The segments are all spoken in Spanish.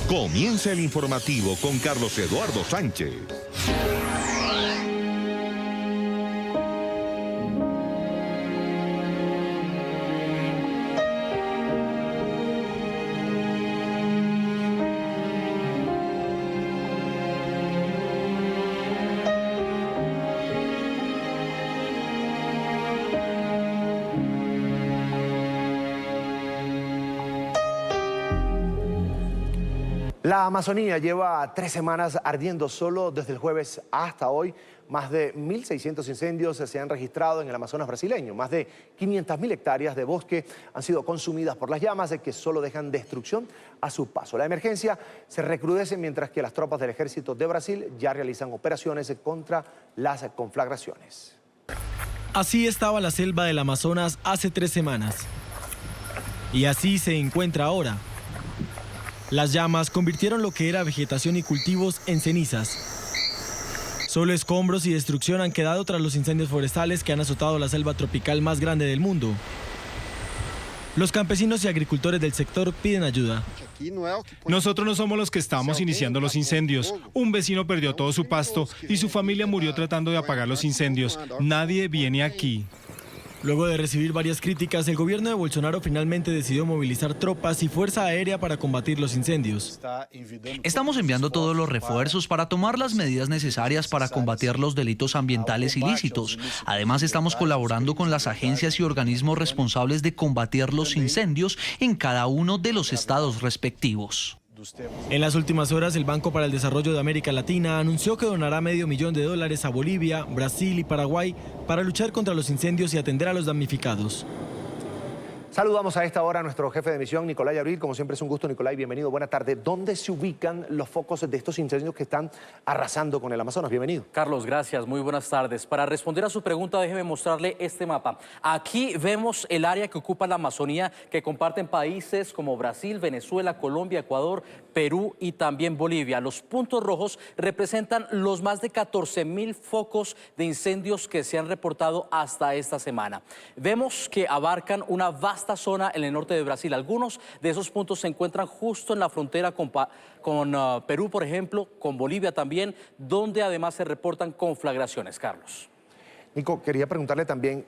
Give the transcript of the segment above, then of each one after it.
Comienza el informativo con Carlos Eduardo Sánchez. La Amazonía lleva 3 semanas ardiendo. Solo desde el jueves hasta hoy. Más de 1.600 incendios se han registrado en el Amazonas brasileño. Más de 500.000 hectáreas de bosque han sido consumidas por las llamas que solo dejan destrucción a su paso. La emergencia se recrudece mientras que las tropas del ejército de Brasil ya realizan operaciones contra las conflagraciones. Así estaba la selva del Amazonas hace 3 semanas. Y así se encuentra ahora. Las llamas convirtieron lo que era vegetación y cultivos en cenizas. Solo escombros y destrucción han quedado tras los incendios forestales que han azotado la selva tropical más grande del mundo. Los campesinos y agricultores del sector piden ayuda. Nosotros no somos los que estamos iniciando los incendios. Un vecino perdió todo su pasto y su familia murió tratando de apagar los incendios. Nadie viene aquí. Luego de recibir varias críticas, el gobierno de Bolsonaro finalmente decidió movilizar tropas y fuerza aérea para combatir los incendios. Estamos enviando todos los refuerzos para tomar las medidas necesarias para combatir los delitos ambientales ilícitos. Además, estamos colaborando con las agencias y organismos responsables de combatir los incendios en cada uno de los estados respectivos. En las últimas horas, el Banco para el Desarrollo de América Latina anunció que donará $500 millones a Bolivia, Brasil y Paraguay para luchar contra los incendios y atender a los damnificados. Saludamos a esta hora a nuestro jefe de misión, Nicolai Abril. Como siempre es un gusto, Nicolai, bienvenido, buena tarde. ¿Dónde se ubican los focos de estos incendios que están arrasando con el Amazonas? Bienvenido. Carlos, gracias, muy buenas tardes. Para responder a su pregunta, déjeme mostrarle este mapa. Aquí vemos el área que ocupa la Amazonía, que comparten países como Brasil, Venezuela, Colombia, Ecuador, Perú y también Bolivia. Los puntos rojos representan los más de 14.000 focos de incendios que se han reportado hasta esta semana. Vemos que abarcan una vasta zona en el norte de Brasil. Algunos de esos puntos se encuentran justo en la frontera con Perú, por ejemplo, con Bolivia también, donde además se reportan conflagraciones, Carlos. Nico, quería preguntarle también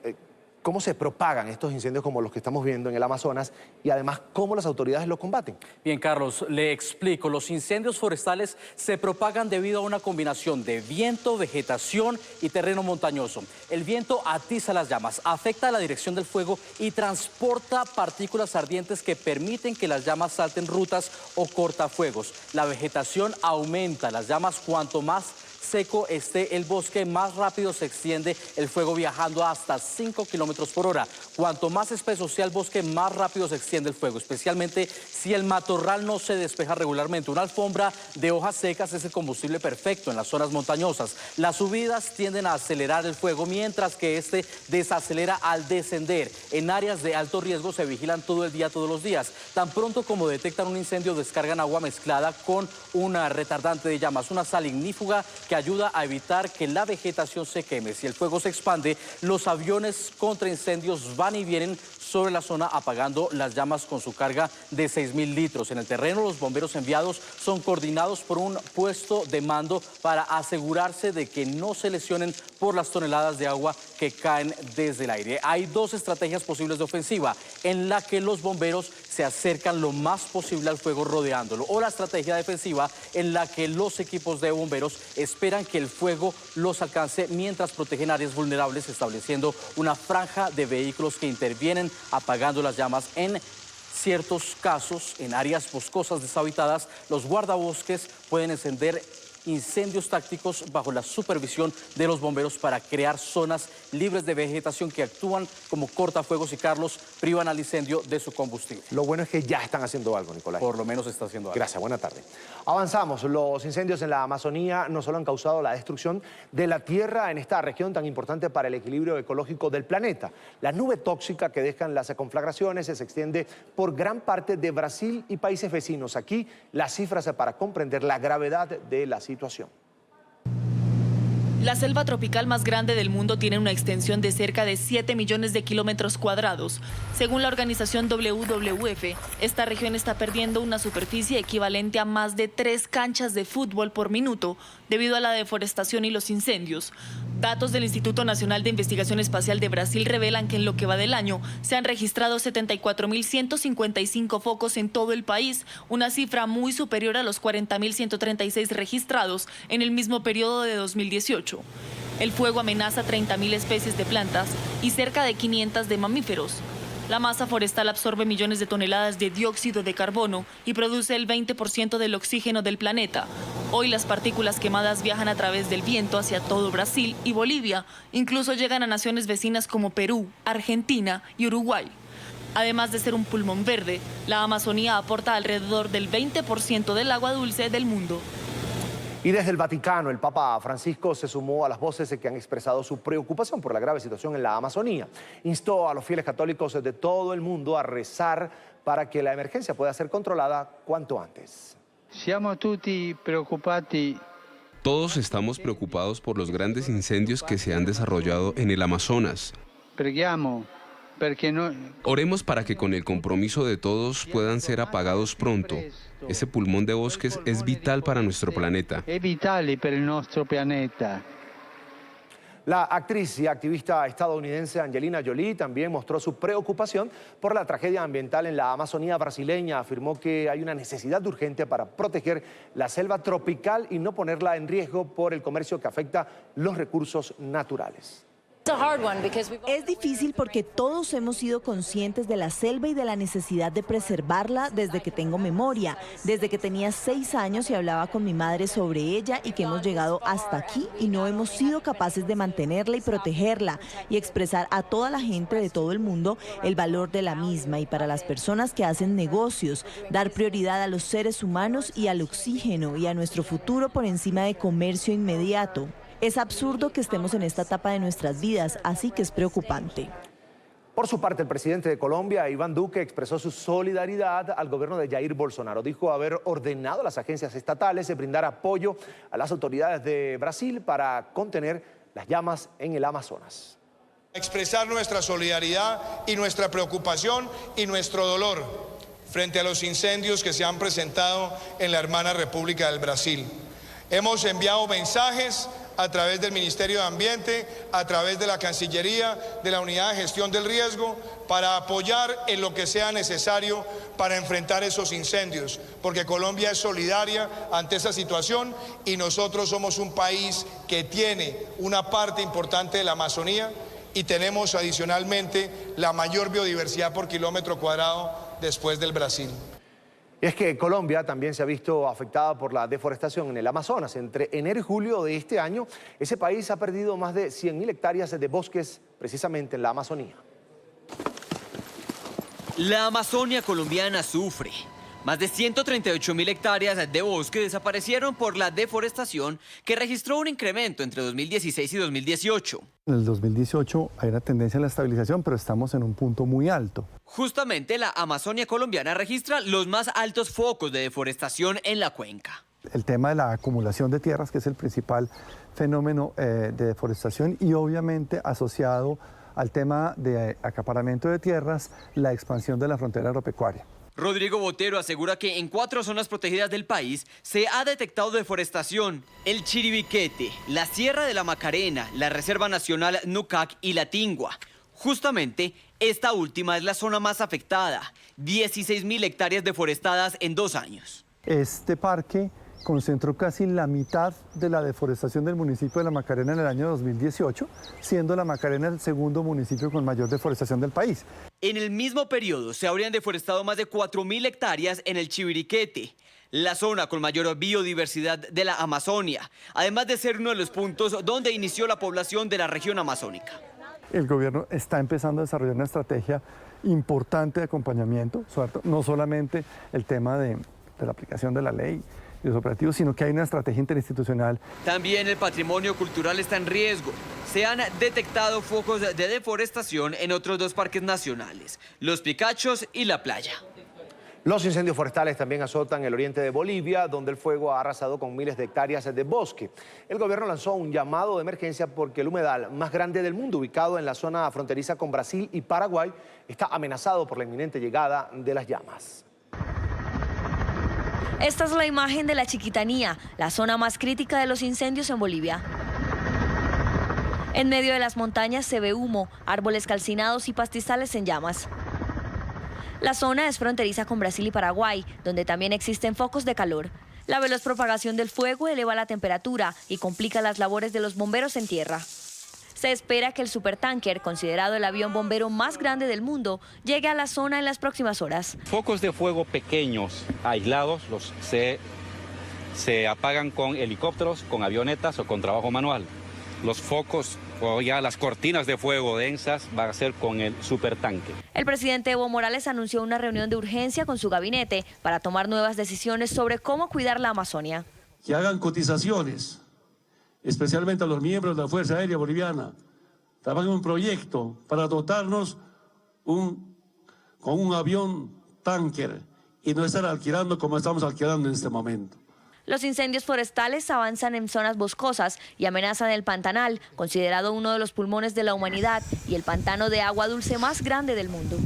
cómo se propagan estos incendios como los que estamos viendo en el Amazonas y además cómo las autoridades los combaten. Bien, Carlos, le explico. Los incendios forestales se propagan debido a una combinación de viento, vegetación y terreno montañoso. El viento atiza las llamas, afecta la dirección del fuego y transporta partículas ardientes que permiten que las llamas salten rutas o cortafuegos. La vegetación aumenta las llamas. Cuanto más seco esté el bosque, más rápido se extiende el fuego, viajando hasta 5 kilómetros por hora. Cuanto más espeso sea el bosque, más rápido se extiende el fuego, especialmente si el matorral no se despeja regularmente. Una alfombra de hojas secas es el combustible perfecto en las zonas montañosas. Las subidas tienden a acelerar el fuego, mientras que este desacelera al descender. En áreas de alto riesgo se vigilan todo el día, todos los días. Tan pronto como detectan un incendio, descargan agua mezclada con un retardante de llamas, una sal ignífuga que ayuda a evitar que la vegetación se queme. Si el fuego se expande, los aviones contra incendios van y vienen sobre la zona apagando las llamas con su carga de 6.000 litros. En el terreno, los bomberos enviados son coordinados por un puesto de mando para asegurarse de que no se lesionen por las toneladas de agua que caen desde el aire. Hay 2 estrategias posibles de ofensiva, en la que los bomberos se acercan lo más posible al fuego rodeándolo, o la estrategia defensiva, en la que los equipos de bomberos esperan que el fuego los alcance mientras protegen áreas vulnerables, estableciendo una franja de vehículos que intervienen apagando las llamas. En ciertos casos, en áreas boscosas deshabitadas, los guardabosques pueden encender incendios tácticos bajo la supervisión de los bomberos para crear zonas libres de vegetación que actúan como cortafuegos y, Carlos, privan al incendio de su combustible. Lo bueno es que ya están haciendo algo, Nicolai. Por lo menos está haciendo algo. Gracias, buena tarde. Avanzamos. Los incendios en la Amazonía no solo han causado la destrucción de la tierra en esta región tan importante para el equilibrio ecológico del planeta. La nube tóxica que dejan las conflagraciones se extiende por gran parte de Brasil y países vecinos. Aquí las cifras para comprender la gravedad de la situación. La selva tropical más grande del mundo tiene una extensión de cerca de 7 millones de kilómetros cuadrados. Según la organización WWF, esta región está perdiendo una superficie equivalente a más de 3 canchas de fútbol por minuto debido a la deforestación y los incendios. Datos del Instituto Nacional de Investigación Espacial de Brasil revelan que en lo que va del año se han registrado 74.155 focos en todo el país, una cifra muy superior a los 40.136 registrados en el mismo periodo de 2018. El fuego amenaza 30.000 especies de plantas y cerca de 500 de mamíferos. La masa forestal absorbe millones de toneladas de dióxido de carbono y produce el 20% del oxígeno del planeta. Hoy las partículas quemadas viajan a través del viento hacia todo Brasil y Bolivia. Incluso llegan a naciones vecinas como Perú, Argentina y Uruguay. Además de ser un pulmón verde, la Amazonía aporta alrededor del 20% del agua dulce del mundo. Y desde el Vaticano, el Papa Francisco se sumó a las voces que han expresado su preocupación por la grave situación en la Amazonía. Instó a los fieles católicos de todo el mundo a rezar para que la emergencia pueda ser controlada cuanto antes. Todos estamos preocupados por los grandes incendios que se han desarrollado en el Amazonas. Oremos para que con el compromiso de todos puedan ser apagados pronto. Ese pulmón de bosques es vital para nuestro planeta. La actriz y activista estadounidense Angelina Jolie también mostró su preocupación por la tragedia ambiental en la Amazonía brasileña. Afirmó que hay una necesidad urgente para proteger la selva tropical y no ponerla en riesgo por el comercio que afecta los recursos naturales. Es difícil porque todos hemos sido conscientes de la selva y de la necesidad de preservarla desde que tengo memoria, desde que tenía 6 años y hablaba con mi madre sobre ella y que hemos llegado hasta aquí y no hemos sido capaces de mantenerla y protegerla y expresar a toda la gente de todo el mundo el valor de la misma y para las personas que hacen negocios, dar prioridad a los seres humanos y al oxígeno y a nuestro futuro por encima de comercio inmediato. Es absurdo que estemos en esta etapa de nuestras vidas, así que es preocupante. Por su parte, el presidente de Colombia, Iván Duque, expresó su solidaridad al gobierno de Jair Bolsonaro. Dijo haber ordenado a las agencias estatales brindar apoyo a las autoridades de Brasil para contener las llamas en el Amazonas. Expresar nuestra solidaridad y nuestra preocupación y nuestro dolor frente a los incendios que se han presentado en la hermana República del Brasil. Hemos enviado mensajes a través del Ministerio de Ambiente, a través de la Cancillería, de la Unidad de Gestión del Riesgo, para apoyar en lo que sea necesario para enfrentar esos incendios, porque Colombia es solidaria ante esa situación y nosotros somos un país que tiene una parte importante de la Amazonía y tenemos adicionalmente la mayor biodiversidad por kilómetro cuadrado después del Brasil. Y es que Colombia también se ha visto afectada por la deforestación en el Amazonas. Entre enero y julio de este año, ese país ha perdido más de 100.000 hectáreas de bosques precisamente en la Amazonía. La Amazonia colombiana sufre. Más de 138.000 hectáreas de bosque desaparecieron por la deforestación que registró un incremento entre 2016 y 2018. En el 2018 hay una tendencia a la estabilización, pero estamos en un punto muy alto. Justamente la Amazonia colombiana registra los más altos focos de deforestación en la cuenca. El tema de la acumulación de tierras, que es el principal fenómeno de deforestación y obviamente asociado al tema de acaparamiento de tierras, la expansión de la frontera agropecuaria. Rodrigo Botero asegura que en 4 zonas protegidas del país se ha detectado deforestación: el Chiribiquete, la Sierra de la Macarena, la Reserva Nacional Nucac y la Tingua. Justamente, esta última es la zona más afectada, 16.000 hectáreas deforestadas en 2 años. Este parque concentró casi la mitad de la deforestación del municipio de La Macarena en el año 2018, siendo La Macarena el segundo municipio con mayor deforestación del país. En el mismo periodo se habrían deforestado más de 4.000 hectáreas en el Chiribiquete, la zona con mayor biodiversidad de la Amazonia, además de ser uno de los puntos donde inició la población de la región amazónica. El gobierno está empezando a desarrollar una estrategia importante de acompañamiento, no solamente el tema de la aplicación de la ley y los operativos, sino que hay una estrategia interinstitucional. También el patrimonio cultural está en riesgo. Se han detectado focos de deforestación en otros 2 parques nacionales, Los Picachos y La Playa. Los incendios forestales también azotan el oriente de Bolivia, donde el fuego ha arrasado con miles de hectáreas de bosque. El gobierno lanzó un llamado de emergencia porque el humedal más grande del mundo, ubicado en la zona fronteriza con Brasil y Paraguay, está amenazado por la inminente llegada de las llamas. Esta es la imagen de la Chiquitanía, la zona más crítica de los incendios en Bolivia. En medio de las montañas se ve humo, árboles calcinados y pastizales en llamas. La zona es fronteriza con Brasil y Paraguay, donde también existen focos de calor. La veloz propagación del fuego eleva la temperatura y complica las labores de los bomberos en tierra. Se espera que el supertanker, considerado el avión bombero más grande del mundo, llegue a la zona en las próximas horas. Focos de fuego pequeños, aislados, se apagan con helicópteros, con avionetas o con trabajo manual. Los focos o ya las cortinas de fuego densas van a ser con el supertanque. El presidente Evo Morales anunció una reunión de urgencia con su gabinete para tomar nuevas decisiones sobre cómo cuidar la Amazonia. Que hagan cotizaciones, especialmente a los miembros de la Fuerza Aérea Boliviana. Trabajen un proyecto para dotarnos con un avión tanker y no estar alquilando como estamos alquilando en este momento. Los incendios forestales avanzan en zonas boscosas y amenazan el Pantanal, considerado uno de los pulmones de la humanidad y el pantano de agua dulce más grande del mundo.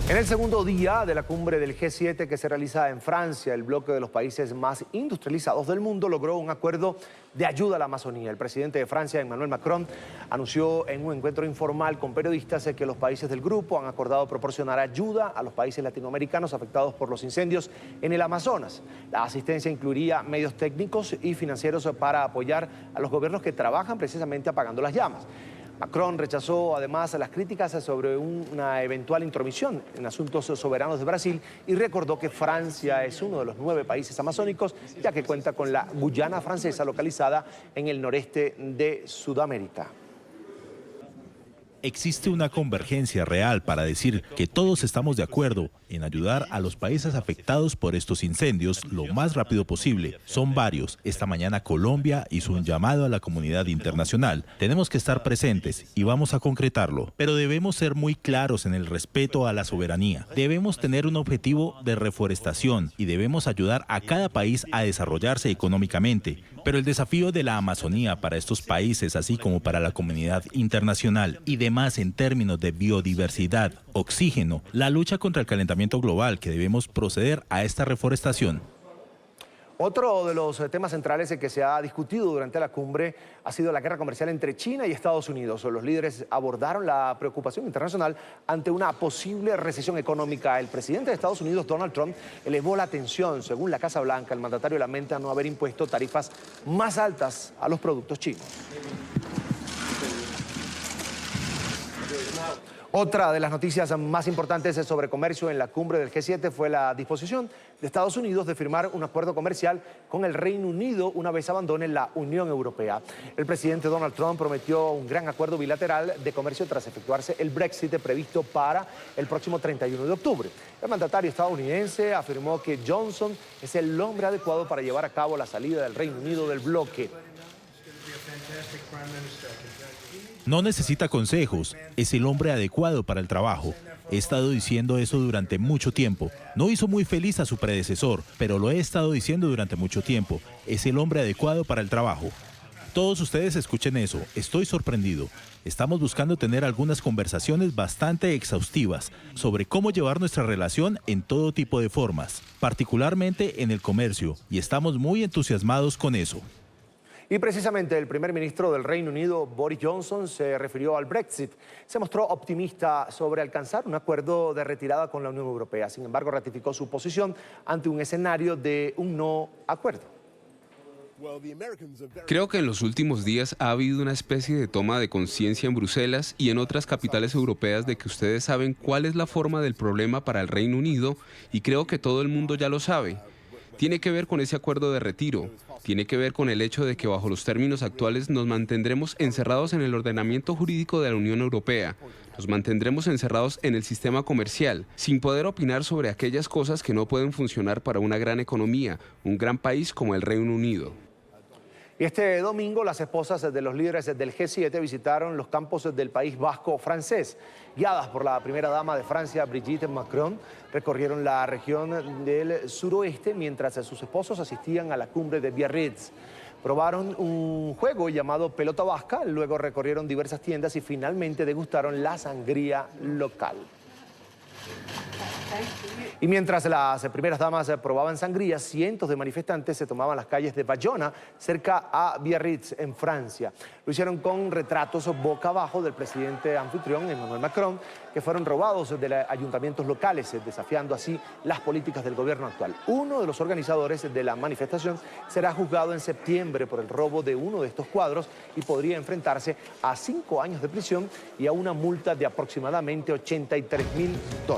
En el segundo día de la cumbre del G7 que se realiza en Francia, el bloque de los países más industrializados del mundo logró un acuerdo de ayuda a la Amazonía. El presidente de Francia, Emmanuel Macron, anunció en un encuentro informal con periodistas que los países del grupo han acordado proporcionar ayuda a los países latinoamericanos afectados por los incendios en el Amazonas. La asistencia incluiría medios técnicos y financieros para apoyar a los gobiernos que trabajan precisamente apagando las llamas. Macron rechazó además las críticas sobre una eventual intromisión en asuntos soberanos de Brasil y recordó que Francia es uno de los 9 países amazónicos, ya que cuenta con la Guyana francesa localizada en el noreste de Sudamérica. Existe una convergencia real para decir que todos estamos de acuerdo en ayudar a los países afectados por estos incendios lo más rápido posible. Son varios. Esta mañana Colombia hizo un llamado a la comunidad internacional. Tenemos que estar presentes y vamos a concretarlo. Pero debemos ser muy claros en el respeto a la soberanía. Debemos tener un objetivo de reforestación y debemos ayudar a cada país a desarrollarse económicamente. Pero el desafío de la Amazonía para estos países, así como para la comunidad internacional y demás en términos de biodiversidad, oxígeno, la lucha contra el calentamiento global, que debemos proceder a esta reforestación. Otro de los temas centrales que se ha discutido durante la cumbre ha sido la guerra comercial entre China y Estados Unidos. Los líderes abordaron la preocupación internacional ante una posible recesión económica. El presidente de Estados Unidos, Donald Trump, elevó la tensión. Según la Casa Blanca, el mandatario lamenta no haber impuesto tarifas más altas a los productos chinos. Otra de las noticias más importantes sobre comercio en la cumbre del G7 fue la disposición de Estados Unidos de firmar un acuerdo comercial con el Reino Unido una vez abandone la Unión Europea. El presidente Donald Trump prometió un gran acuerdo bilateral de comercio tras efectuarse el Brexit previsto para el próximo 31 de octubre. El mandatario estadounidense afirmó que Johnson es el hombre adecuado para llevar a cabo la salida del Reino Unido del bloque. No necesita consejos, es el hombre adecuado para el trabajo. He estado diciendo eso durante mucho tiempo. No hizo muy feliz a su predecesor, pero lo he estado diciendo durante mucho tiempo. Es el hombre adecuado para el trabajo. Todos ustedes escuchen eso, estoy sorprendido. Estamos buscando tener algunas conversaciones bastante exhaustivas sobre cómo llevar nuestra relación en todo tipo de formas, particularmente en el comercio, y estamos muy entusiasmados con eso. Y precisamente el primer ministro del Reino Unido, Boris Johnson, se refirió al Brexit. Se mostró optimista sobre alcanzar un acuerdo de retirada con la Unión Europea. Sin embargo, ratificó su posición ante un escenario de un no acuerdo. Creo que en los últimos días ha habido una especie de toma de conciencia en Bruselas y en otras capitales europeas de que ustedes saben cuál es la forma del problema para el Reino Unido, y creo que todo el mundo ya lo sabe. Tiene que ver con ese acuerdo de retiro, tiene que ver con el hecho de que bajo los términos actuales nos mantendremos encerrados en el ordenamiento jurídico de la Unión Europea, nos mantendremos encerrados en el sistema comercial, sin poder opinar sobre aquellas cosas que no pueden funcionar para una gran economía, un gran país como el Reino Unido. Y este domingo las esposas de los líderes del G7 visitaron los campos del País Vasco francés. Guiadas por la primera dama de Francia, Brigitte Macron, recorrieron la región del suroeste mientras sus esposos asistían a la cumbre de Biarritz. Probaron un juego llamado pelota vasca, luego recorrieron diversas tiendas y finalmente degustaron la sangría local. Y mientras las primeras damas probaban sangría, cientos de manifestantes se tomaban las calles de Bayona, cerca a Biarritz, en Francia. Lo hicieron con retratos boca abajo del presidente anfitrión, Emmanuel Macron, que fueron robados de ayuntamientos locales, desafiando así las políticas del gobierno actual. Uno de los organizadores de la manifestación será juzgado en septiembre por el robo de uno de estos cuadros y podría enfrentarse a 5 años de prisión y a una multa de aproximadamente $83.000.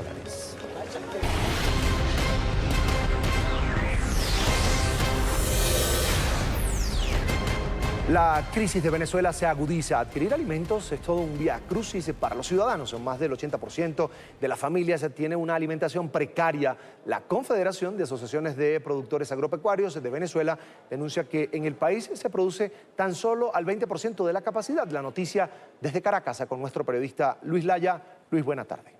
La crisis de Venezuela se agudiza. Adquirir alimentos es todo un viacrucis para los ciudadanos. Más del 80% de las familias tiene una alimentación precaria. La Confederación de Asociaciones de Productores Agropecuarios de Venezuela denuncia que en el país se produce tan solo al 20% de la capacidad. La noticia desde Caracas con nuestro periodista Luis Laya. Luis, buena tarde.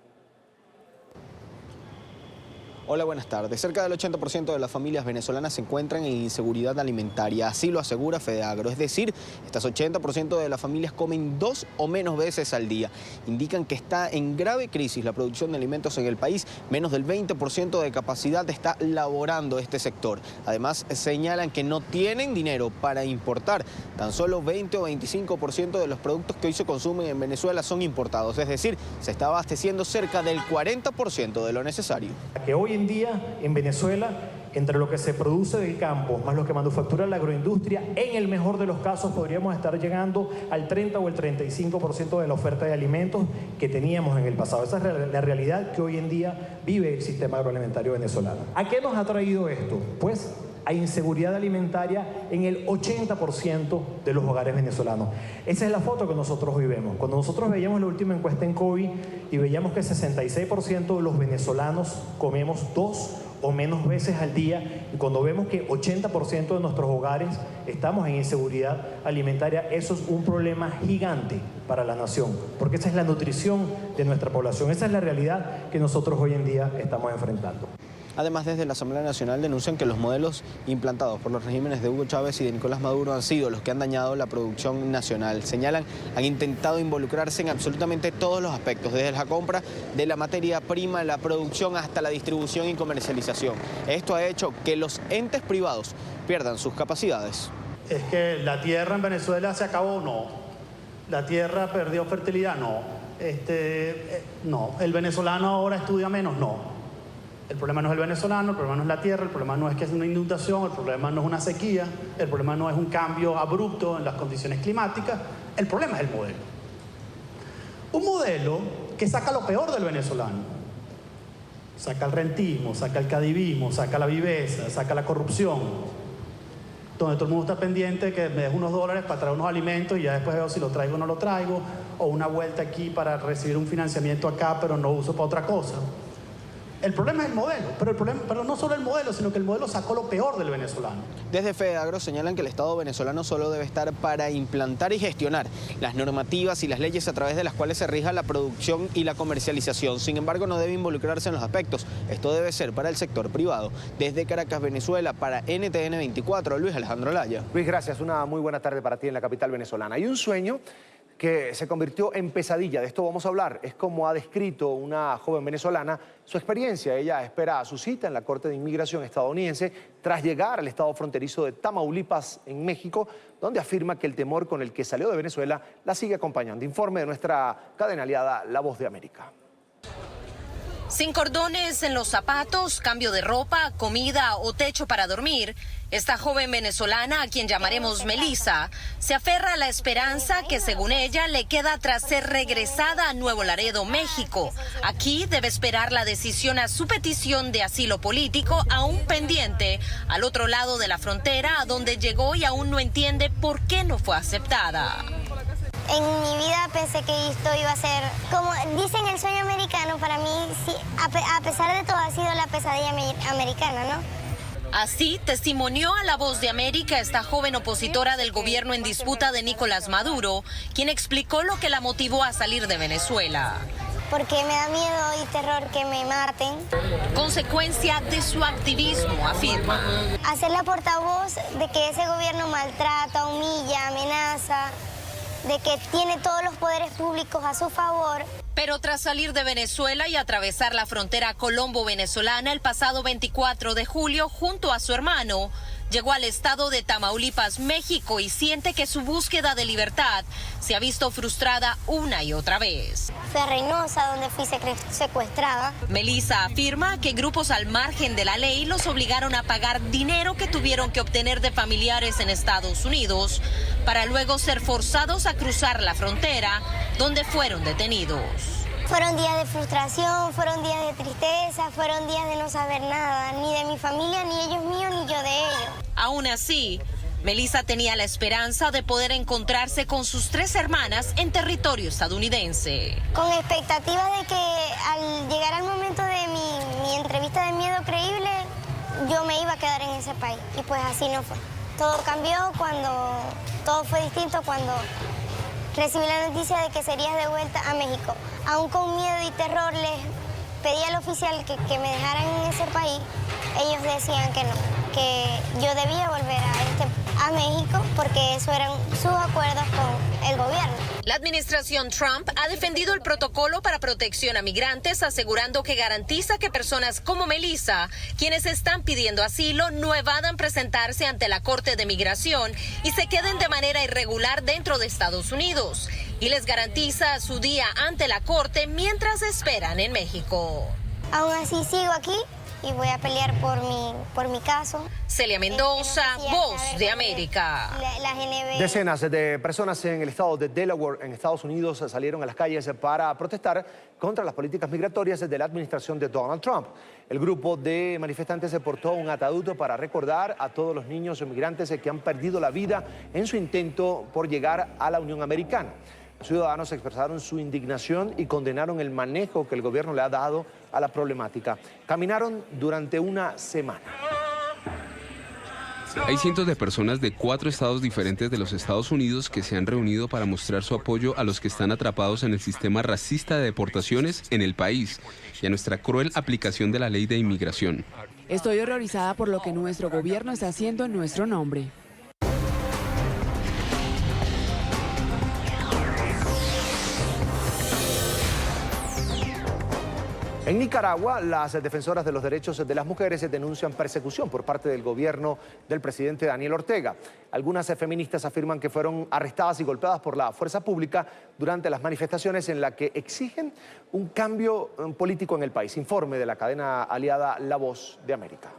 Hola, buenas tardes. Cerca del 80% de las familias venezolanas se encuentran en inseguridad alimentaria, así lo asegura Fedeagro. Es decir, estas 80% de las familias comen 2 o menos veces al día. Indican que está en grave crisis la producción de alimentos en el país. Menos del 20% de capacidad está laborando este sector. Además, señalan que no tienen dinero para importar. Tan solo 20 o 25% de los productos que hoy se consumen en Venezuela son importados. Es decir, se está abasteciendo cerca del 40% de lo necesario. Que hoy en día en Venezuela, entre lo que se produce del campo más lo que manufactura la agroindustria, en el mejor de los casos podríamos estar llegando al 30 o el 35% de la oferta de alimentos que teníamos en el pasado. Esa es la realidad que hoy en día vive el sistema agroalimentario venezolano. ¿A qué nos ha traído esto? Pues a inseguridad alimentaria en el 80% de los hogares venezolanos. Esa es la foto que nosotros hoy vemos. Cuando nosotros veíamos la última encuesta en COVID y veíamos que 66% de los venezolanos comemos 2 o menos veces al día, y cuando vemos que 80% de nuestros hogares estamos en inseguridad alimentaria, eso es un problema gigante para la nación, porque esa es la nutrición de nuestra población, esa es la realidad que nosotros hoy en día estamos enfrentando. Además, desde la Asamblea Nacional denuncian que los modelos implantados por los regímenes de Hugo Chávez y de Nicolás Maduro han sido los que han dañado la producción nacional. Señalan, han intentado involucrarse en absolutamente todos los aspectos, desde la compra de la materia prima, la producción, hasta la distribución y comercialización. Esto ha hecho que los entes privados pierdan sus capacidades. ¿Es que la tierra en Venezuela se acabó? No. ¿La tierra perdió fertilidad? No. No. ¿El venezolano ahora estudia menos? No. El problema no es el venezolano, el problema no es la tierra, el problema no es que es una inundación, el problema no es una sequía, el problema no es un cambio abrupto en las condiciones climáticas, el problema es el modelo. Un modelo que saca lo peor del venezolano. Saca el rentismo, saca el cadivismo, saca la viveza, saca la corrupción, donde todo el mundo está pendiente de que me des unos dólares para traer unos alimentos y ya después veo si lo traigo o no lo traigo, o una vuelta aquí para recibir un financiamiento acá pero no uso para otra cosa. El problema es el modelo, pero no solo el modelo, sino que el modelo sacó lo peor del venezolano. Desde Fedeagro señalan que el Estado venezolano solo debe estar para implantar y gestionar las normativas y las leyes a través de las cuales se rija la producción y la comercialización. Sin embargo, no debe involucrarse en los aspectos. Esto debe ser para el sector privado. Desde Caracas, Venezuela, para NTN 24, Luis Alejandro Laya. Luis, gracias. Una muy buena tarde para ti en la capital venezolana. Hay un sueño que se convirtió en pesadilla. De esto vamos a hablar. Es como ha descrito una joven venezolana su experiencia. Ella espera su cita en la Corte de Inmigración estadounidense tras llegar al estado fronterizo de Tamaulipas, en México, donde afirma que el temor con el que salió de Venezuela la sigue acompañando. Informe de nuestra cadena aliada La Voz de América. Sin cordones en los zapatos, cambio de ropa, comida o techo para dormir, esta joven venezolana, a quien llamaremos Melissa, se aferra a la esperanza que, según ella, le queda tras ser regresada a Nuevo Laredo, México. Aquí debe esperar la decisión a su petición de asilo político, aún pendiente, al otro lado de la frontera, a donde llegó y aún no entiende por qué no fue aceptada. En mi vida pensé que esto iba a ser, como dicen, el sueño americano. Para mí, sí, a pesar de todo, ha sido la pesadilla americana, ¿no? Así testimonió a La Voz de América esta joven opositora del gobierno en disputa de Nicolás Maduro, quien explicó lo que la motivó a salir de Venezuela. Porque me da miedo y terror que me maten. Consecuencia de su activismo, afirma. Hacer la portavoz de que ese gobierno maltrata, humilla, amenaza, de que tiene todos los poderes públicos a su favor. Pero tras salir de Venezuela y atravesar la frontera colombo-venezolana el pasado 24 de julio junto a su hermano, llegó al estado de Tamaulipas, México, y siente que su búsqueda de libertad se ha visto frustrada una y otra vez. Fui a Reynosa, donde fui secuestrada. Melissa afirma que grupos al margen de la ley los obligaron a pagar dinero que tuvieron que obtener de familiares en Estados Unidos para luego ser forzados a cruzar la frontera, donde fueron detenidos. Fueron días de frustración, fueron días de tristeza, fueron días de no saber nada, ni de mi familia, ni ellos míos, ni yo de ellos. Aún así, Melissa tenía la esperanza de poder encontrarse con sus 3 hermanas en territorio estadounidense. Con expectativas de que al llegar al momento de mi entrevista de miedo creíble, yo me iba a quedar en ese país. Y pues así no fue. Todo cambió todo fue distinto cuando recibí la noticia de que serías de vuelta a México. Aún con miedo y terror les pedí al oficial que me dejaran en ese país. Ellos decían que no, que yo debía volver a México porque eso eran sus acuerdos con el gobierno. La administración Trump ha defendido el protocolo para protección a migrantes, asegurando que garantiza que personas como Melissa, quienes están pidiendo asilo, no evadan presentarse ante la Corte de Migración y se queden de manera irregular dentro de Estados Unidos. Y les garantiza su día ante la Corte mientras esperan en México. Aún así sigo aquí y voy a pelear por mi caso. Celia Mendoza, Voz de América. Decenas de personas en el estado de Delaware, en Estados Unidos, salieron a las calles para protestar contra las políticas migratorias de la administración de Donald Trump. El grupo de manifestantes se portó un ataúd para recordar a todos los niños migrantes que han perdido la vida en su intento por llegar a la Unión Americana. Los ciudadanos expresaron su indignación y condenaron el manejo que el gobierno le ha dado a la problemática. Caminaron durante una semana. Hay cientos de personas de 4 estados diferentes de los Estados Unidos que se han reunido para mostrar su apoyo a los que están atrapados en el sistema racista de deportaciones en el país y a nuestra cruel aplicación de la ley de inmigración. Estoy horrorizada por lo que nuestro gobierno está haciendo en nuestro nombre. En Nicaragua, las defensoras de los derechos de las mujeres denuncian persecución por parte del gobierno del presidente Daniel Ortega. Algunas feministas afirman que fueron arrestadas y golpeadas por la fuerza pública durante las manifestaciones en las que exigen un cambio político en el país. Informe de la cadena aliada La Voz de América.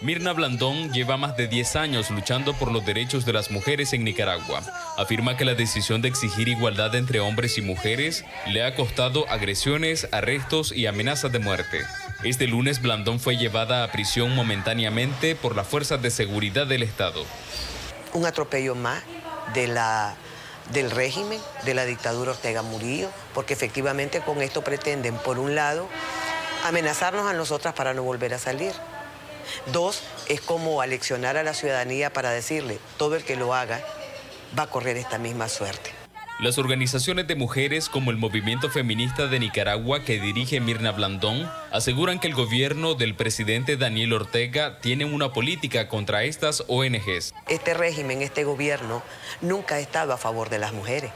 Mirna Blandón lleva más de 10 años luchando por los derechos de las mujeres en Nicaragua. Afirma que la decisión de exigir igualdad entre hombres y mujeres le ha costado agresiones, arrestos y amenazas de muerte. Este lunes Blandón fue llevada a prisión momentáneamente por las fuerzas de seguridad del Estado. Un atropello más del régimen, de la dictadura Ortega Murillo, porque efectivamente con esto pretenden, por un lado, amenazarnos a nosotras para no volver a salir. 2, es como aleccionar a la ciudadanía para decirle, todo el que lo haga va a correr esta misma suerte. Las organizaciones de mujeres como el Movimiento Feminista de Nicaragua que dirige Mirna Blandón aseguran que el gobierno del presidente Daniel Ortega tiene una política contra estas ONGs. Este régimen, este gobierno, nunca ha estado a favor de las mujeres.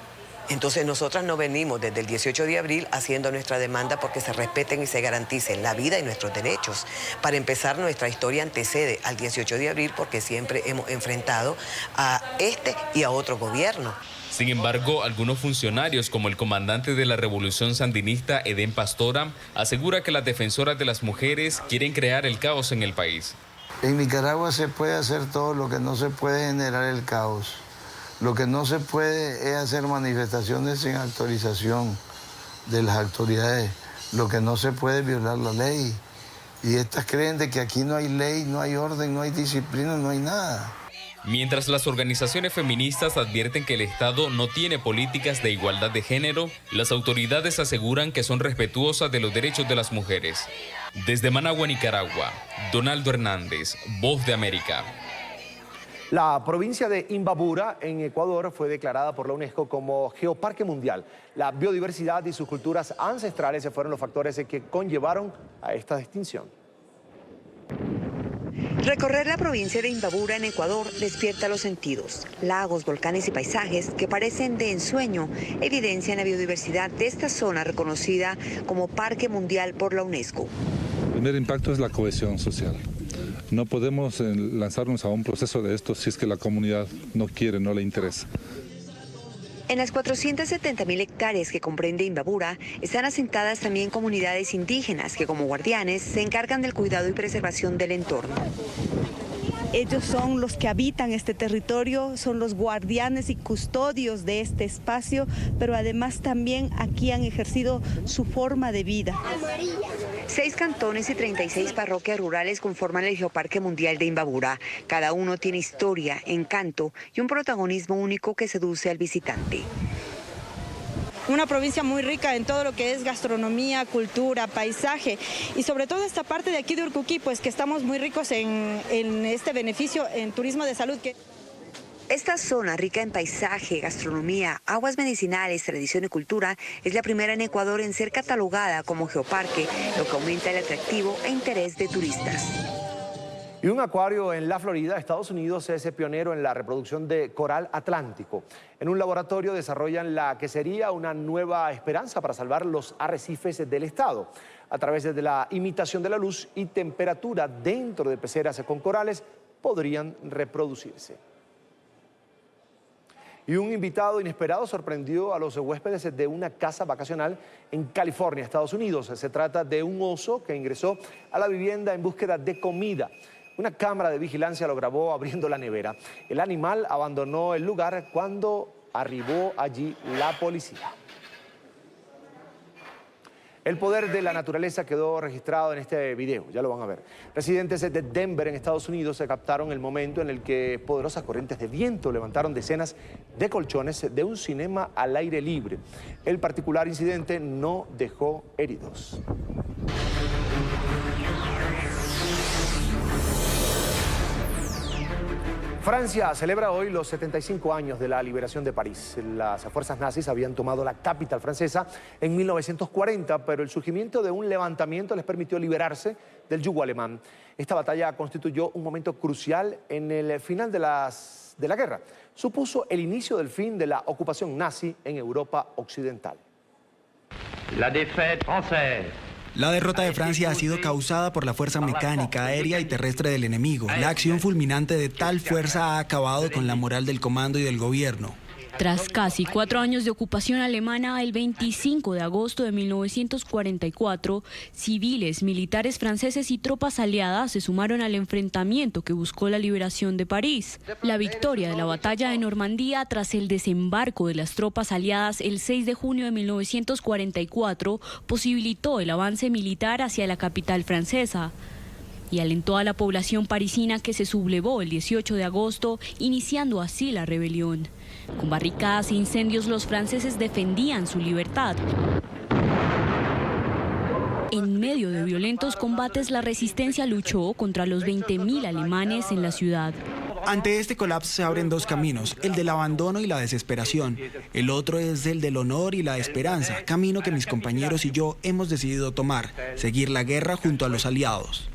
Entonces nosotras no venimos desde el 18 de abril haciendo nuestra demanda porque se respeten y se garanticen la vida y nuestros derechos. Para empezar, nuestra historia antecede al 18 de abril porque siempre hemos enfrentado a este y a otro gobierno. Sin embargo, algunos funcionarios, como el comandante de la Revolución Sandinista, Edén Pastora, asegura que las defensoras de las mujeres quieren crear el caos en el país. En Nicaragua se puede hacer todo, lo que no se puede generar el caos. Lo que no se puede es hacer manifestaciones sin autorización de las autoridades. Lo que no se puede es violar la ley. Y estas creen de que aquí no hay ley, no hay orden, no hay disciplina, no hay nada. Mientras las organizaciones feministas advierten que el Estado no tiene políticas de igualdad de género, las autoridades aseguran que son respetuosas de los derechos de las mujeres. Desde Managua, Nicaragua, Donaldo Hernández, Voz de América. La provincia de Imbabura, en Ecuador, fue declarada por la UNESCO como Geoparque Mundial. La biodiversidad y sus culturas ancestrales fueron los factores que conllevaron a esta distinción. Recorrer la provincia de Imbabura en Ecuador despierta los sentidos. Lagos, volcanes y paisajes que parecen de ensueño evidencian la biodiversidad de esta zona reconocida como Parque Mundial por la UNESCO. El primer impacto es la cohesión social. No podemos lanzarnos a un proceso de esto si es que la comunidad no quiere, no le interesa. En las 470.000 hectáreas que comprende Imbabura están asentadas también comunidades indígenas que como guardianes se encargan del cuidado y preservación del entorno. Ellos son los que habitan este territorio, son los guardianes y custodios de este espacio, pero además también aquí han ejercido su forma de vida. 6 cantones y 36 parroquias rurales conforman el Geoparque Mundial de Imbabura. Cada uno tiene historia, encanto y un protagonismo único que seduce al visitante. Una provincia muy rica en todo lo que es gastronomía, cultura, paisaje y sobre todo esta parte de aquí de Urcuquí, pues que estamos muy ricos en este beneficio en turismo de salud. Esta zona rica en paisaje, gastronomía, aguas medicinales, tradición y cultura es la primera en Ecuador en ser catalogada como geoparque, lo que aumenta el atractivo e interés de turistas. Y un acuario en la Florida, Estados Unidos, es pionero en la reproducción de coral atlántico. En un laboratorio desarrollan la que sería una nueva esperanza para salvar los arrecifes del estado. A través de la imitación de la luz y temperatura dentro de peceras con corales, podrían reproducirse. Y un invitado inesperado sorprendió a los huéspedes de una casa vacacional en California, Estados Unidos. Se trata de un oso que ingresó a la vivienda en búsqueda de comida. Una cámara de vigilancia lo grabó abriendo la nevera. El animal abandonó el lugar cuando arribó allí la policía. El poder de la naturaleza quedó registrado en este video, ya lo van a ver. Residentes de Denver, en Estados Unidos, se captaron el momento en el que poderosas corrientes de viento levantaron decenas de colchones de un cinema al aire libre. El particular incidente no dejó heridos. Francia celebra hoy los 75 años de la liberación de París. Las fuerzas nazis habían tomado la capital francesa en 1940, pero el surgimiento de un levantamiento les permitió liberarse del yugo alemán. Esta batalla constituyó un momento crucial en el final de la guerra. Supuso el inicio del fin de la ocupación nazi en Europa occidental. La défaite française. La derrota de Francia ha sido causada por la fuerza mecánica, aérea y terrestre del enemigo. La acción fulminante de tal fuerza ha acabado con la moral del comando y del gobierno. Tras casi 4 años de ocupación alemana, el 25 de agosto de 1944, civiles, militares franceses y tropas aliadas se sumaron al enfrentamiento que buscó la liberación de París. La victoria de la batalla de Normandía tras el desembarco de las tropas aliadas el 6 de junio de 1944 posibilitó el avance militar hacia la capital francesa y alentó a la población parisina, que se sublevó el 18 de agosto, iniciando así la rebelión. Con barricadas e incendios, los franceses defendían su libertad. En medio de violentos combates, la resistencia luchó contra los 20.000 alemanes en la ciudad. Ante este colapso se abren 2 caminos, el del abandono y la desesperación. El otro es el del honor y la esperanza, camino que mis compañeros y yo hemos decidido tomar, seguir la guerra junto a los aliados.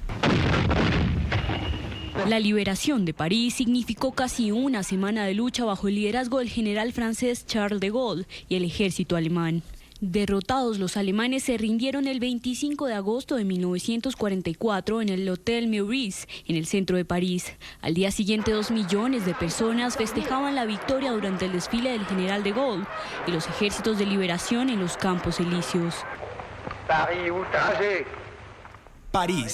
La liberación de París significó casi una semana de lucha bajo el liderazgo del general francés Charles de Gaulle y el ejército alemán. Derrotados, los alemanes se rindieron el 25 de agosto de 1944 en el Hotel Meurice, en el centro de París. Al día siguiente, 2 millones de personas festejaban la victoria durante el desfile del general de Gaulle y los ejércitos de liberación en los Campos Elíseos.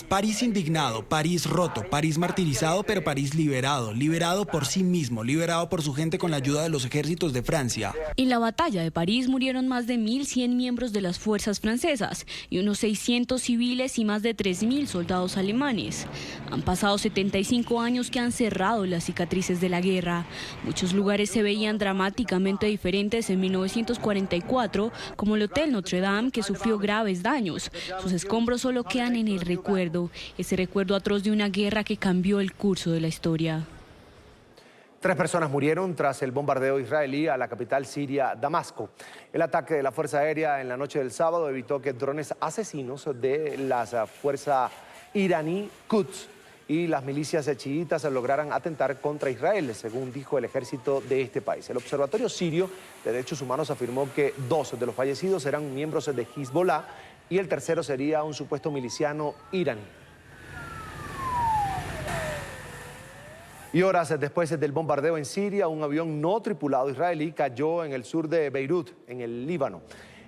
París indignado, París roto, París martirizado, pero París liberado, liberado por sí mismo, liberado por su gente con la ayuda de los ejércitos de Francia. En la batalla de París murieron más de 1.100 miembros de las fuerzas francesas y unos 600 civiles y más de 3.000 soldados alemanes. Han pasado 75 años que han cerrado las cicatrices de la guerra. Muchos lugares se veían dramáticamente diferentes en 1944, como el Hotel Notre Dame, que sufrió graves daños. Sus escombros solo quedan en el recuerdo, ese recuerdo atroz de una guerra que cambió el curso de la historia. 3 personas murieron tras el bombardeo israelí a la capital siria, Damasco. El ataque de la Fuerza Aérea en la noche del sábado evitó que drones asesinos de la fuerza iraní Quds y las milicias chiitas lograran atentar contra Israel, según dijo el ejército de este país. El Observatorio Sirio de Derechos Humanos afirmó que 2 de los fallecidos eran miembros de Hezbollah y el tercero sería un supuesto miliciano iraní. Y horas después del bombardeo en Siria, un avión no tripulado israelí cayó en el sur de Beirut, en el Líbano.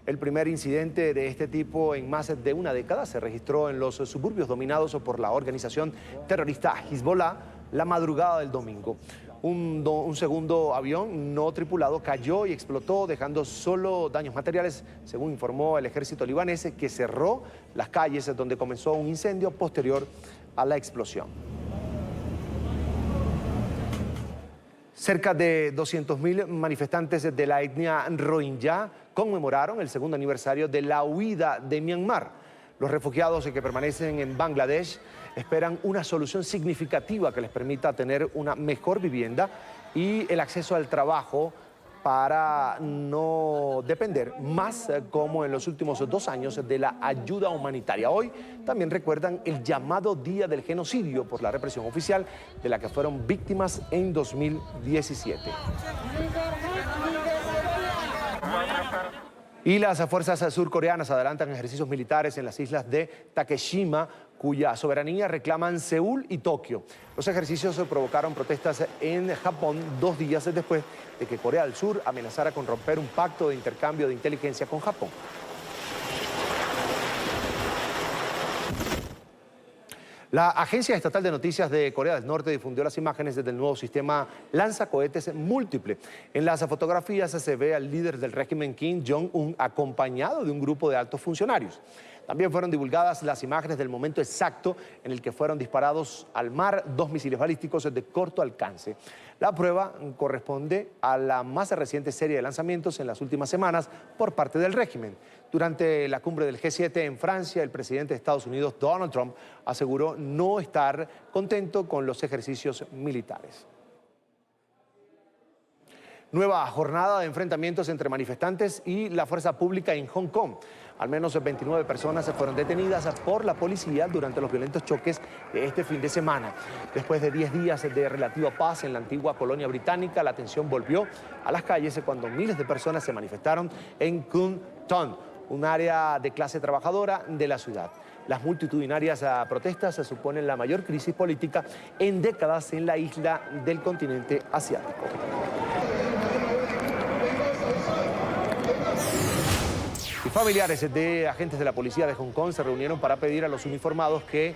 El primer incidente de este tipo en más de una década se registró en los suburbios dominados por la organización terrorista Hezbollah la madrugada del domingo. Un segundo avión no tripulado cayó y explotó, dejando solo daños materiales, según informó el ejército libanés, que cerró las calles donde comenzó un incendio posterior a la explosión. Cerca de 200.000 manifestantes de la etnia Rohingya conmemoraron el segundo aniversario de la huida de Myanmar. Los refugiados que permanecen en Bangladesh esperan una solución significativa que les permita tener una mejor vivienda y el acceso al trabajo para no depender más, como en los últimos 2 años, de la ayuda humanitaria. Hoy también recuerdan el llamado Día del Genocidio por la represión oficial de la que fueron víctimas en 2017. Y las fuerzas surcoreanas adelantan ejercicios militares en las islas de Takeshima, cuya soberanía reclaman Seúl y Tokio. Los ejercicios provocaron protestas en Japón 2 días después de que Corea del Sur amenazara con romper un pacto de intercambio de inteligencia con Japón. La Agencia Estatal de Noticias de Corea del Norte difundió las imágenes del nuevo sistema lanzacohetes múltiple. En las fotografías se ve al líder del régimen Kim Jong-un acompañado de un grupo de altos funcionarios. También fueron divulgadas las imágenes del momento exacto en el que fueron disparados al mar 2 misiles balísticos de corto alcance. La prueba corresponde a la más reciente serie de lanzamientos en las últimas semanas por parte del régimen. Durante la cumbre del G7 en Francia, el presidente de Estados Unidos, Donald Trump, aseguró no estar contento con los ejercicios militares. Nueva jornada de enfrentamientos entre manifestantes y la fuerza pública en Hong Kong. Al menos 29 personas fueron detenidas por la policía durante los violentos choques de este fin de semana. Después de 10 días de relativa paz en la antigua colonia británica, la tensión volvió a las calles cuando miles de personas se manifestaron en Kwun Tong, un área de clase trabajadora de la ciudad. Las multitudinarias protestas suponen la mayor crisis política en décadas en la isla del continente asiático. Y familiares de agentes de la policía de Hong Kong se reunieron para pedir a los uniformados que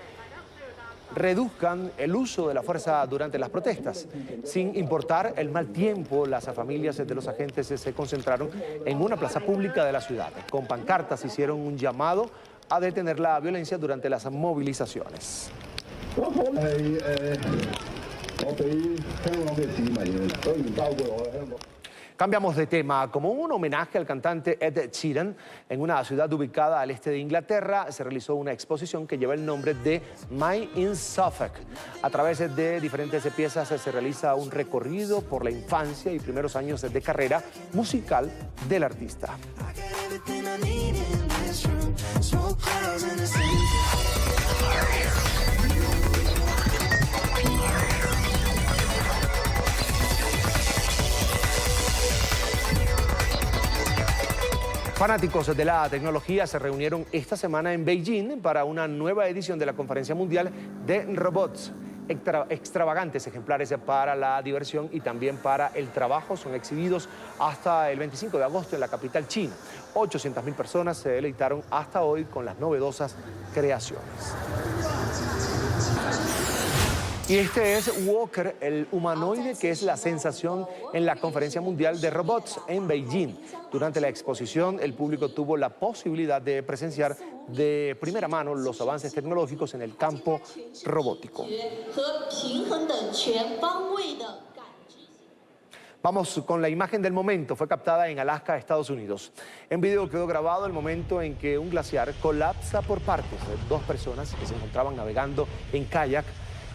reduzcan el uso de la fuerza durante las protestas. Sin importar el mal tiempo, las familias de los agentes se concentraron en una plaza pública de la ciudad. Con pancartas hicieron un llamado a detener la violencia durante las movilizaciones. Cambiamos de tema. Como un homenaje al cantante Ed Sheeran, en una ciudad ubicada al este de Inglaterra, se realizó una exposición que lleva el nombre de My in Suffolk. A través de diferentes piezas se realiza un recorrido por la infancia y primeros años de carrera musical del artista. Fanáticos de la tecnología se reunieron esta semana en Beijing para una nueva edición de la Conferencia Mundial de Robots. Extravagantes ejemplares para la diversión y también para el trabajo son exhibidos hasta el 25 de agosto en la capital china. 800.000 personas se deleitaron hasta hoy con las novedosas creaciones. Y este es Walker, el humanoide que es la sensación en la Conferencia Mundial de Robots en Beijing. Durante la exposición, el público tuvo la posibilidad de presenciar de primera mano los avances tecnológicos en el campo robótico. Vamos con la imagen del momento. Fue captada en Alaska, Estados Unidos. En video quedó grabado el momento en que un glaciar colapsa por partes. 2 personas que se encontraban navegando en kayak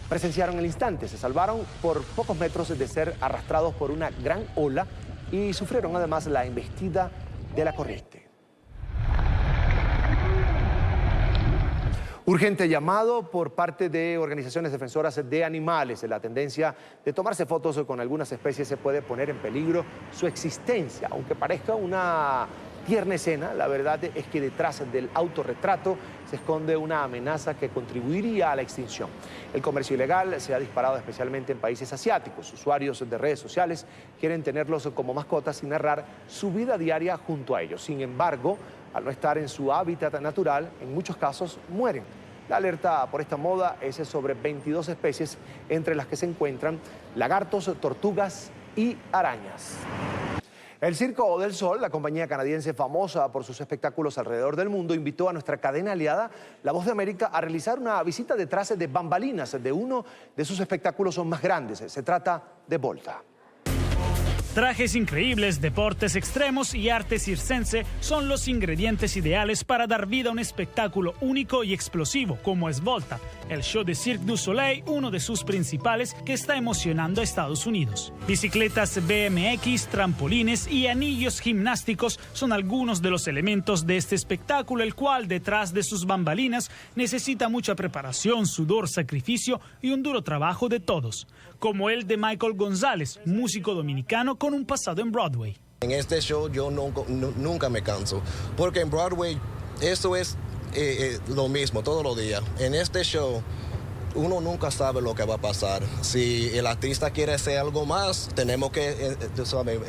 presenciaron el instante. Se salvaron por pocos metros de ser arrastrados por una gran ola y sufrieron además la embestida de la corriente. Urgente llamado por parte de organizaciones defensoras de animales. La tendencia de tomarse fotos con algunas especies se puede poner en peligro su existencia. Aunque parezca una tierna escena, la verdad es que detrás del autorretrato se esconde una amenaza que contribuiría a la extinción. El comercio ilegal se ha disparado especialmente en países asiáticos. Usuarios de redes sociales quieren tenerlos como mascotas y narrar su vida diaria junto a ellos. Sin embargo, al no estar en su hábitat natural, en muchos casos mueren. La alerta por esta moda es sobre 22 especies, entre las que se encuentran lagartos, tortugas y arañas. El Circo del Sol, la compañía canadiense famosa por sus espectáculos alrededor del mundo, invitó a nuestra cadena aliada, La Voz de América, a realizar una visita detrás de bambalinas de uno de sus espectáculos más grandes. Se trata de Volta. Trajes increíbles, deportes extremos y arte circense son los ingredientes ideales para dar vida a un espectáculo único y explosivo como es Volta, el show de Cirque du Soleil, uno de sus principales que está emocionando a Estados Unidos. Bicicletas BMX, trampolines y anillos gimnásticos son algunos de los elementos de este espectáculo, el cual detrás de sus bambalinas necesita mucha preparación, sudor, sacrificio y un duro trabajo de todos, como el de Michael González, músico dominicano con un pasado en Broadway. En este show yo nunca me canso, porque en Broadway eso es lo mismo todos los días. En este show uno nunca sabe lo que va a pasar. Si el artista quiere hacer algo más, tenemos que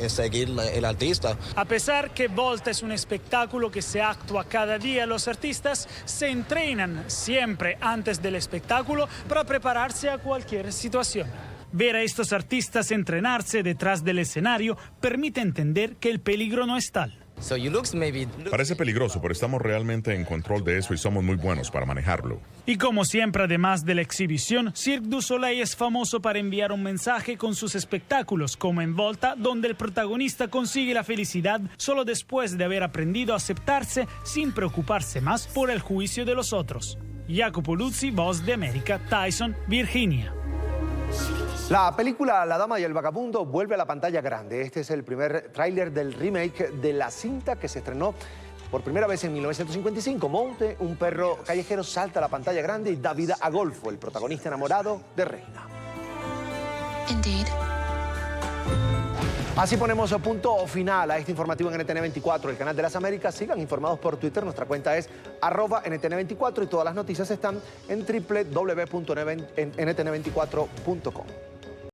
seguir el artista. A pesar que Volta es un espectáculo que se actúa cada día, los artistas se entrenan siempre antes del espectáculo para prepararse a cualquier situación. Ver a estos artistas entrenarse detrás del escenario permite entender que el peligro no es tal. Parece peligroso, pero estamos realmente en control de eso y somos muy buenos para manejarlo. Y como siempre, además de la exhibición, Cirque du Soleil es famoso para enviar un mensaje con sus espectáculos, como en Volta, donde el protagonista consigue la felicidad solo después de haber aprendido a aceptarse sin preocuparse más por el juicio de los otros. Jacopo Luzzi, Voz de América, Tyson, Virginia. La película La Dama y el Vagabundo vuelve a la pantalla grande. Este es el primer tráiler del remake de la cinta que se estrenó por primera vez en 1955. Monte, un perro callejero, salta a la pantalla grande y da vida a Golfo, el protagonista enamorado de Reina. Indeed. Así ponemos punto final a este informativo en NTN24, el canal de las Américas. Sigan informados por Twitter, nuestra cuenta es @NTN24 y todas las noticias están en www.ntn24.com.